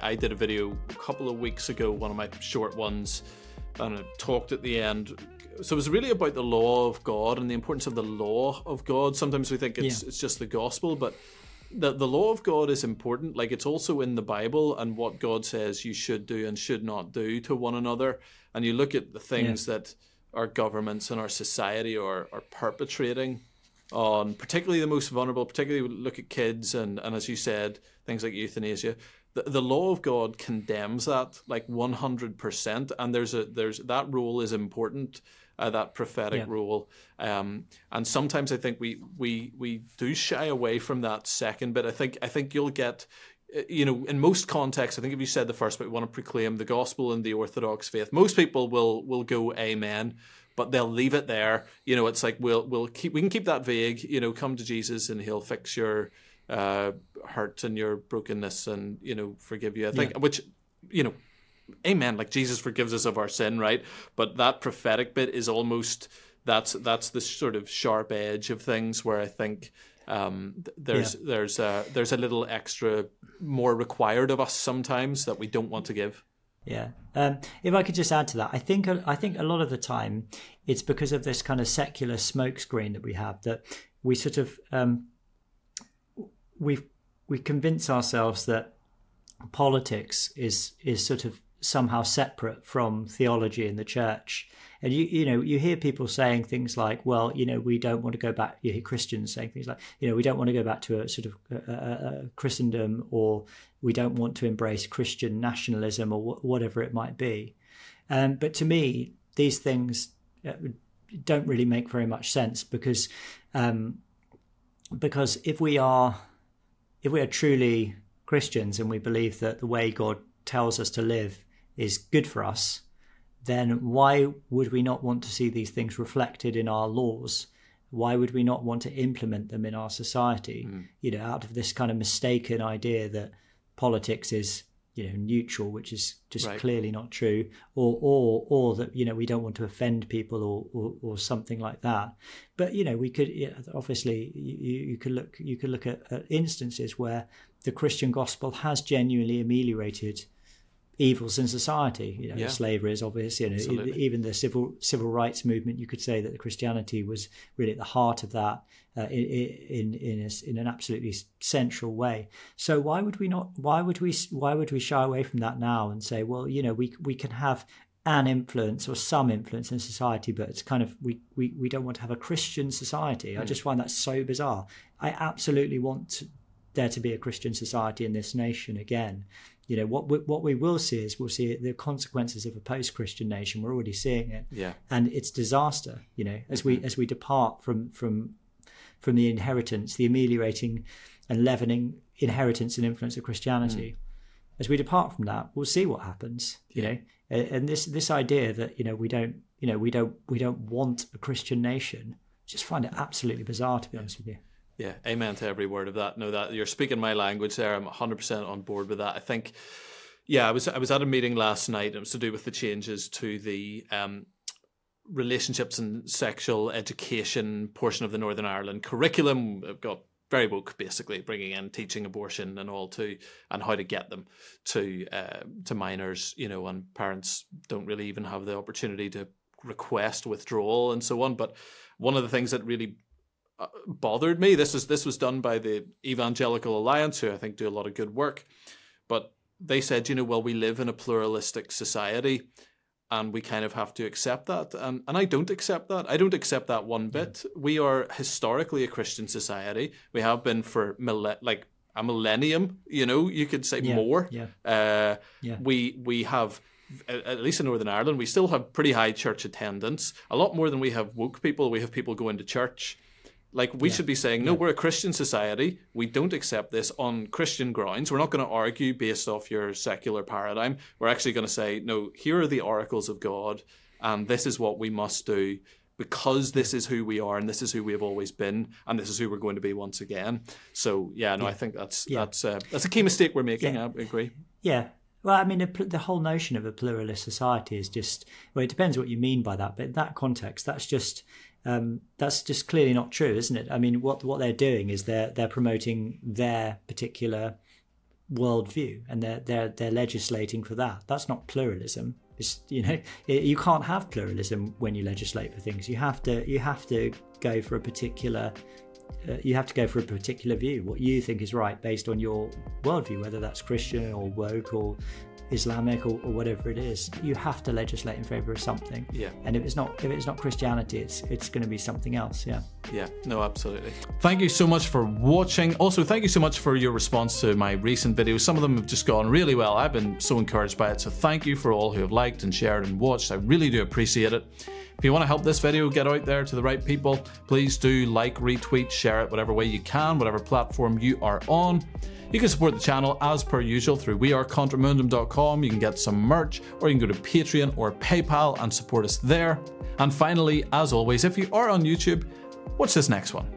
I did a video a couple of weeks ago, one of my short ones, and I talked at the end. So it was really about the law of God and the importance of the law of God. Sometimes we think it's just the gospel, but the law of God is important. Like, it's also in the Bible and what God says you should do and should not do to one another. And you look at the things that our governments and our society are perpetrating on particularly the most vulnerable, particularly look at kids and as you said, things like euthanasia. The law of God condemns that like 100%, and there's that rule is important, that prophetic rule, and sometimes I think we do shy away from that second bit. I think you'll get, in most contexts, I think if you said the first bit, we want to proclaim the gospel and the Orthodox faith, most people will go amen, but they'll leave it there. It's like we can keep that vague. Come to Jesus and he'll fix your hurt and your brokenness and forgive you. I think which amen, like Jesus forgives us of our sin, right? But that prophetic bit is almost that's the sort of sharp edge of things where I think there's a little extra more required of us sometimes that we don't want to give. Yeah. If I could just add to that, I think a lot of the time it's because of this kind of secular smokescreen that we have, that we sort of we convince ourselves that politics is sort of somehow separate from theology in the church. And you hear people saying things like, well, we don't want to go back. You hear Christians saying things like, we don't want to go back to a sort of a Christendom, or we don't want to embrace Christian nationalism, or whatever it might be. But to me, these things don't really make very much sense, because if we are truly Christians and we believe that the way God tells us to live is good for us, then why would we not want to see these things reflected in our laws? Why would we not want to implement them in our society? Out of this kind of mistaken idea that politics is, neutral, which is just clearly not true, or that, we don't want to offend people or something like that. But, we could, obviously you could look at instances where the Christian gospel has genuinely ameliorated evils in society. Slavery is obvious. Even the civil rights movement, you could say that the Christianity was really at the heart of that in an absolutely central way. So why would we shy away from that now and say, well, we can have an influence or some influence in society, but it's kind of we don't want to have a Christian society. I just find that so bizarre. I absolutely want there to be a Christian society in this nation again. What we will see is the consequences of a post-Christian nation. We're already seeing it, and it's disaster. As we depart from the inheritance, the ameliorating and leavening inheritance and influence of Christianity. As we depart from that, we'll see what happens. And this idea that we don't want a Christian nation, just find it absolutely bizarre, to be honest with you. Yeah, amen to every word of that. No, that you're speaking my language there. I'm 100% on board with that. I think, I was at a meeting last night. It was to do with the changes to the relationships and sexual education portion of the Northern Ireland curriculum. I've got very woke, basically, bringing in teaching abortion and all and how to get them to minors. And parents don't really even have the opportunity to request withdrawal and so on. But one of the things that really bothered me. This was done by the Evangelical Alliance, who I think do a lot of good work. But they said, well, we live in a pluralistic society and we kind of have to accept that. And I don't accept that. I don't accept that one bit. We are historically a Christian society. We have been for a millennium, you could say more. We have, at least in Northern Ireland, we still have pretty high church attendance, a lot more than we have woke people. We have people going to church. We should be saying, no, we're a Christian society. We don't accept this on Christian grounds. We're not going to argue based off your secular paradigm. We're actually going to say, no, here are the oracles of God, and this is what we must do because this is who we are, and this is who we have always been, and this is who we're going to be once again. So, I think that's a key mistake we're making. I agree. Yeah. Well, I mean, the whole notion of a pluralist society is just, it depends what you mean by that. But in that context, that's just clearly not true, isn't it? I mean, what they're doing is they're promoting their particular worldview, and they're legislating for that. That's not pluralism. It's, you can't have pluralism when you legislate for things. You have to go for a particular view, what you think is right based on your worldview, whether that's Christian or woke or Islamic or whatever it is. You have to legislate in favor of something. Yeah. And if it's not Christianity, it's going to be something else. Yeah. Yeah. No, absolutely. Thank you so much for watching. Also, thank you so much for your response to my recent videos. Some of them have just gone really well. I've been so encouraged by it. So thank you for all who have liked and shared and watched. I really do appreciate it. If you want to help this video get out there to the right people, please do like, retweet, share it, whatever way you can, whatever platform you are on. You can support the channel as per usual through wearecontramundum.com. You can get some merch, or you can go to Patreon or PayPal and support us there. And finally, as always, if you are on YouTube, watch this next one.